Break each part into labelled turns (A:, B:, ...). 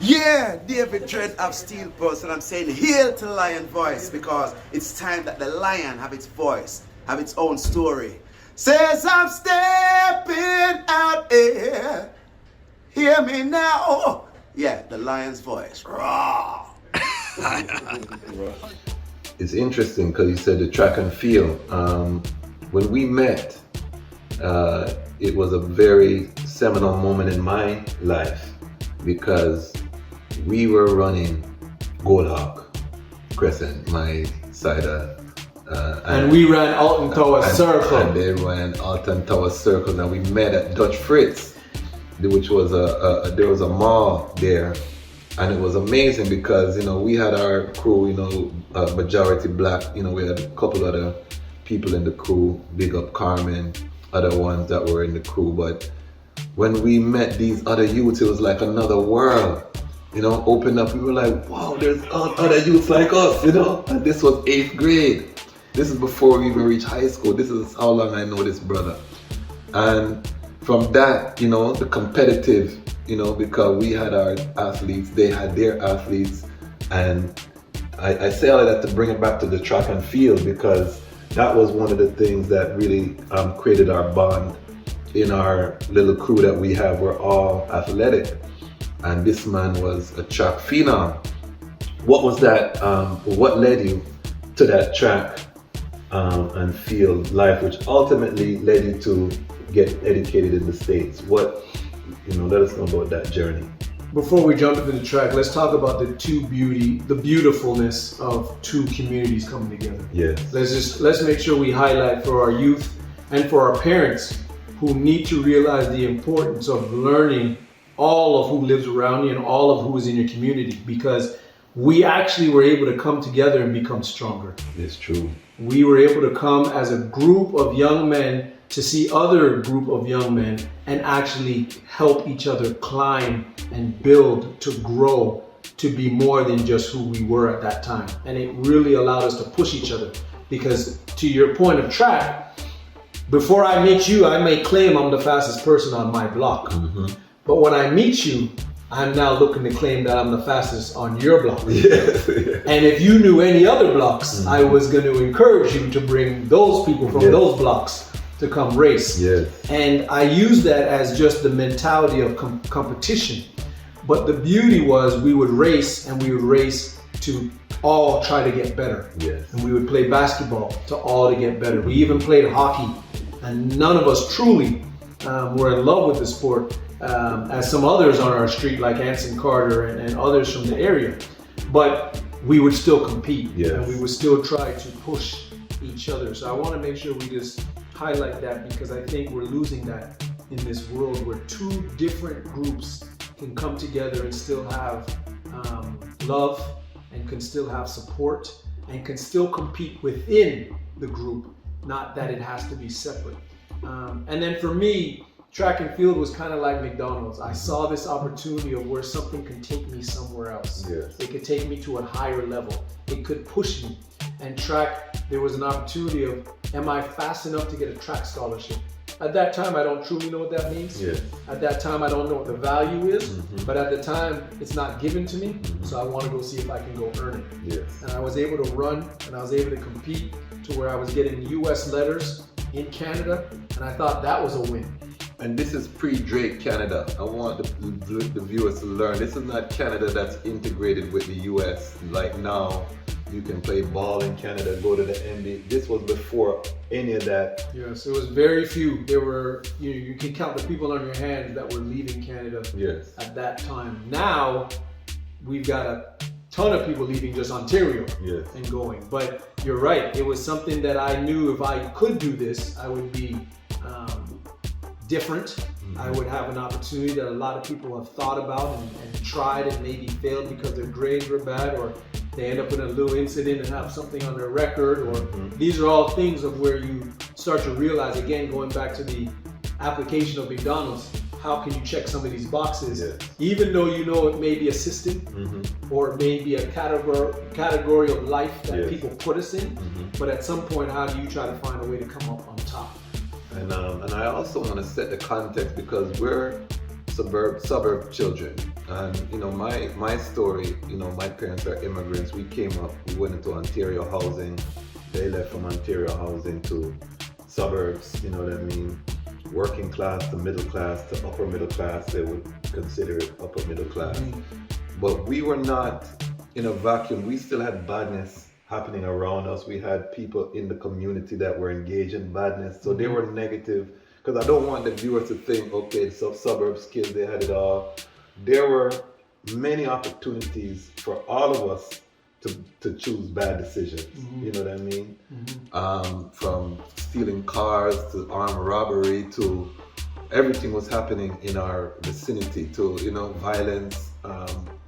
A: Yeah, David Dread of Steel Pulse, and I'm saying hail to Lion Voice because it's time that the lion have its voice, have its own story. Says I'm stepping out here, hear me now. Yeah, the lion's voice. Raw.
B: It's interesting because you said the track and field. When we met, it was a very seminal moment in my life because we were running Goldhawk Crescent, my side of,
C: and we ran Alton Tower Circle.
B: And they ran Alton Tower Circle, and we met at Dutch Fritz, which was there was a mall there, and it was amazing because we had our crew, majority black. We had a couple other people in the crew, big up Carmen, other ones that were in the crew. But when we met these other youths, it was like another world. Opened up. We were like, wow, there's other youths like us. And this was 8th grade. This is before we even reached high school. This is how long I know this brother. And from that, the competitive, because we had our athletes, they had their athletes. And I say all of that to bring it back to the track and field because that was one of the things that really created our bond in our little crew that we have. We're all athletic. And this man was a track phenom. What was that, what led you to that track and field life, which ultimately led you to get educated in the States? Let us know about that journey.
C: Before we jump into the track, let's talk about the beautifulness of two communities coming together.
B: Yes.
C: Let's make sure we highlight for our youth and for our parents who need to realize the importance of learning all of who lives around you and all of who is in your community, because we actually were able to come together and become stronger.
B: It's true.
C: We were able to come as a group of young men to see other group of young men and actually help each other climb and build to grow to be more than just who we were at that time. And it really allowed us to push each other, because to your point of track, before I meet you, I may claim I'm the fastest person on my block. Mm-hmm. But when I meet you, I'm now looking to claim that I'm the fastest on your block.
B: Yes.
C: And if you knew any other blocks, mm-hmm. I was going to encourage you to bring those people from those blocks to come race.
B: Yes.
C: And I use that as just the mentality of competition. But the beauty was we would race, and we would race to all try to get better.
B: Yes.
C: And we would play basketball to all to get better. We even played hockey, and none of us truly were in love with the sport. As some others on our street, like Anson Carter and others from the area. But we would still compete, and we would still try to push each other. So I want to make sure we just highlight that, because I think we're losing that in this world where two different groups can come together and still have love, and can still have support, and can still compete within the group, not that it has to be separate. And then for me, track and field was kind of like MacDonalds. I saw this opportunity of where something can take me somewhere else.
B: Yes.
C: It could take me to a higher level. It could push me. And track, there was an opportunity of, am I fast enough to get a track scholarship? At that time, I don't truly know what that means.
B: Yes.
C: At that time, I don't know what the value is.
B: Mm-hmm.
C: But at the time, it's not given to me. Mm-hmm. So I want to go see if I can go earn it.
B: Yes.
C: And I was able to run, and I was able to compete to where I was getting US letters in Canada. And I thought that was a win.
B: And this is pre-Drake Canada. I want the viewers to learn. This is not Canada that's integrated with the US. Like now, you can play ball in Canada, go to the NBA. This was before any of that.
C: Yes, it was very few. There were, you can count the people on your hand that were leaving Canada at that time. Now, we've got a ton of people leaving just Ontario and going. But you're right, it was something that I knew if I could do this, I would be different. Mm-hmm. I would have an opportunity that a lot of people have thought about and tried and maybe failed because their grades were bad, or they end up in a little incident and have something on their record, or these are all things of where you start to realize, again, going back to the application of MacDonalds, how can you check some of these boxes, even though you know it may be a system or it may be a category of life that people put us in, but at some point, how do you try to find a way to come up on top?
B: And I also want to set the context, because we're suburb children. And you know, my story, you know, my parents are immigrants. We came up, we went into Ontario housing. They left from Ontario housing to suburbs, you know what I mean? Working class to middle class to upper middle class. They would consider it upper middle class. But we were not in a vacuum. We still had badness happening around us. We had people in the community that were engaged in badness. So they were negative. Because I don't want the viewers to think, okay, so suburbs kids, they had it all. There were many opportunities for all of us to choose bad decisions. You know what I mean? From stealing cars to armed robbery to everything was happening in our vicinity to, you know, violence.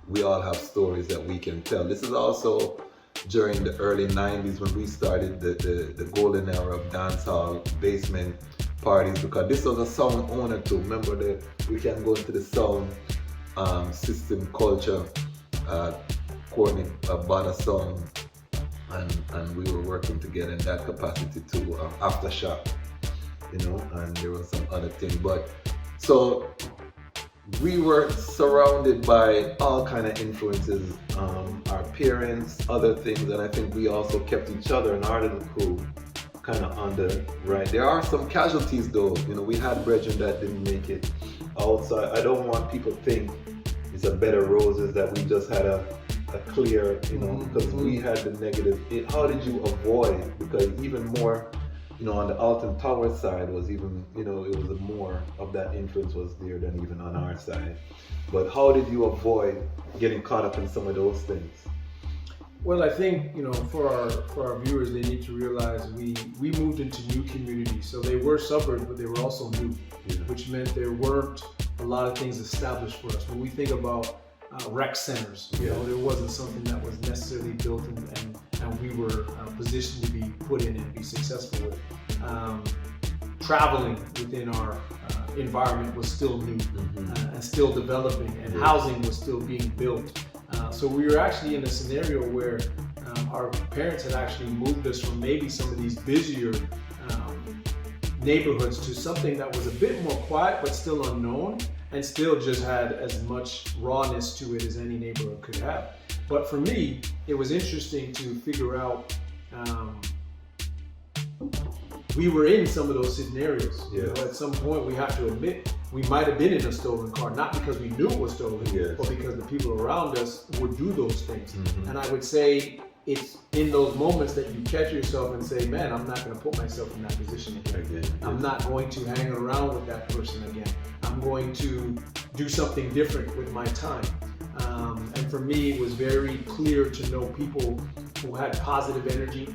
B: We all have stories that we can tell. This is also during the early 90s when we started the golden era of dancehall basement parties, because this was a sound owner too. Remember that we can go into the sound system culture. Courtney bought a song and we were working together in that capacity to Aftershock, you know, and there was some other thing. But so we were surrounded by all kind of influences, our parents, other things, and I think we also kept each other and our little crew kind of on the right. There are some casualties though, you know, we had brethren that didn't make it outside. I don't want people to think it's a bed of roses that we just had a clear, you know, because we had the negative. How did you avoid? Because even more, you know, on the Alton Tower side was even, you know, it was more of that influence was there than even on our side. But how did you avoid getting caught up in some of those things?
C: Well, I think, you know, for our viewers, they need to realize we moved into new communities. So they were suburbs, but they were also new, which meant there weren't a lot of things established for us. When we think about rec centers, you know, there wasn't something that was necessarily built and we were positioned to be put in and be successful with. Traveling within our environment was still new and still developing, and housing was still being built. So we were actually in a scenario where our parents had actually moved us from maybe some of these busier neighborhoods to something that was a bit more quiet but still unknown, and still just had as much rawness to it as any neighborhood could have. But for me, it was interesting to figure out we were in some of those scenarios. You know, at some point we have to admit we might have been in a stolen car, not because we knew it was stolen, but because the people around us would do those things. And I would say it's in those moments that you catch yourself and say, man, I'm not going to put myself in that position again. I'm not going to hang around with that person again. I'm going to do something different with my time. And for me, it was very clear to know people who had positive energy,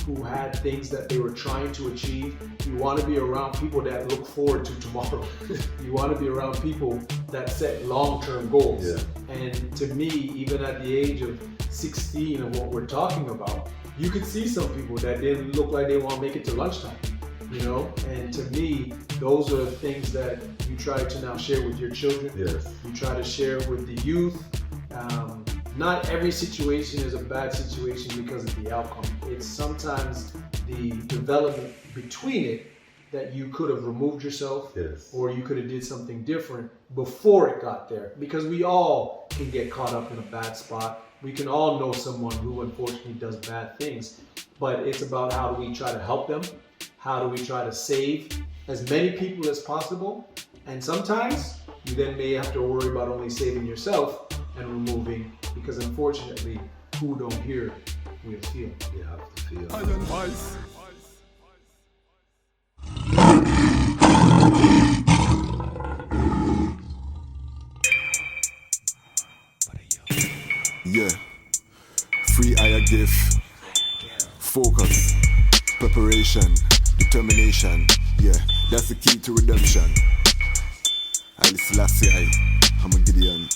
C: who had things that they were trying to achieve. You want to be around people that look forward to tomorrow. You want to be around people that set long-term goals. And to me, even at the age of 16 of what we're talking about, you could see some people that didn't look like they want to make it to lunchtime, you know? And to me, those are things that you try to now share with your children. You try to share with the youth. Not every situation is a bad situation because of the outcome. It's sometimes the development between it that you could have removed yourself, or you could have did something different before it got there. Because we all can get caught up in a bad spot. We can all know someone who unfortunately does bad things. But it's about how do we try to help them? How do we try to save as many people as possible? And sometimes you then may have to worry about only saving yourself and removing, because unfortunately, who don't hear will feel. You have to feel.
D: Iron Voice. Yeah. Free higher gift. Focus. Preparation. Determination. Yeah. That's the key to redemption. Haile Selassie, I'm a Gideon.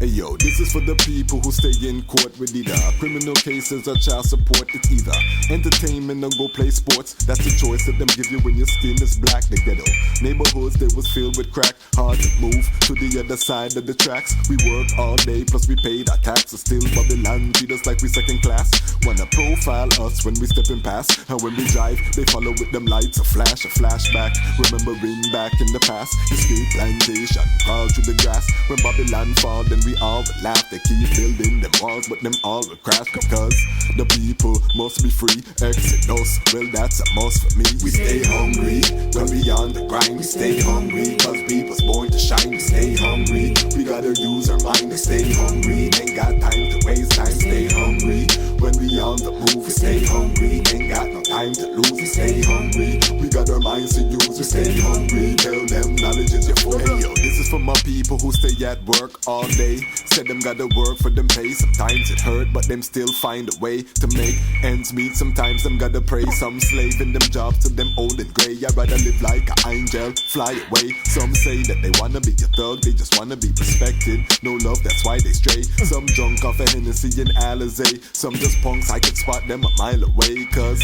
D: Hey yo, this is for the people who stay in court with either criminal cases or child support. It's either entertainment or go play sports. That's the choice that them give you when your skin is black. The ghetto neighborhoods, they was filled with crack. Hard to move to the other side of the tracks. We work all day, plus we paid our taxes. Still Babylon treat us like we second class. Wanna profile us when we stepping past, and when we drive, they follow with them lights. A flashback, remembering back in the past. Escape plantation, crawl through the grass. When Babylon fall, then we all would laugh. They keep building them walls, but them all will crash because the people must be free. Exodus, well that's a must for me. We stay hungry when we on the grind. We stay hungry cause we was born to shine. We stay hungry, we gotta use our mind. We stay hungry, ain't got time to waste time. Stay hungry when we on the move. We stay hungry, ain't got no time to lose. We stay hungry, we got our minds to use. We stay hungry, tell them knowledge is your food. Hey yo, this is for my people who stay at work all day. Said them gotta work for them pay. Sometimes it hurt, but them still find a way to make ends meet. Sometimes them gotta pray. Some slave in them jobs till them old and grey. I'd rather live like an angel, fly away. Some say that they wanna be a thug, they just wanna be respected. No love, that's why they stray. Some drunk off a Hennessy and Alizé. Some just punks, I can spot them a mile away. Cause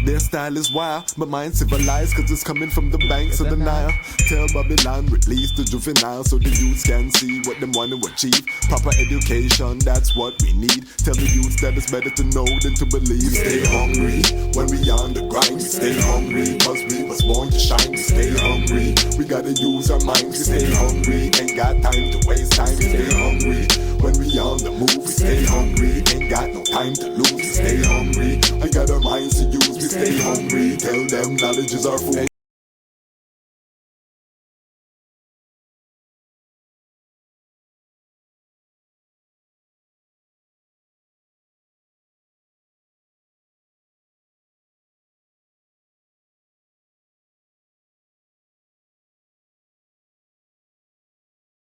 D: their style is wild, but mine civilized. Cause it's coming from the banks of the Nile. Tell Babylon, release the juvenile, so the youths can see what them want to achieve. Proper education, that's what we need. Tell the youths that it's better to know than to believe. We stay hungry when we on the grind. We stay hungry cause we was born to shine. We stay hungry, we gotta use our minds. We stay hungry, ain't got time to waste time. We stay hungry when we on the move. We stay hungry, ain't got no time to lose. We stay hungry, I got our minds to use. We stay hungry, tell them knowledge is our food.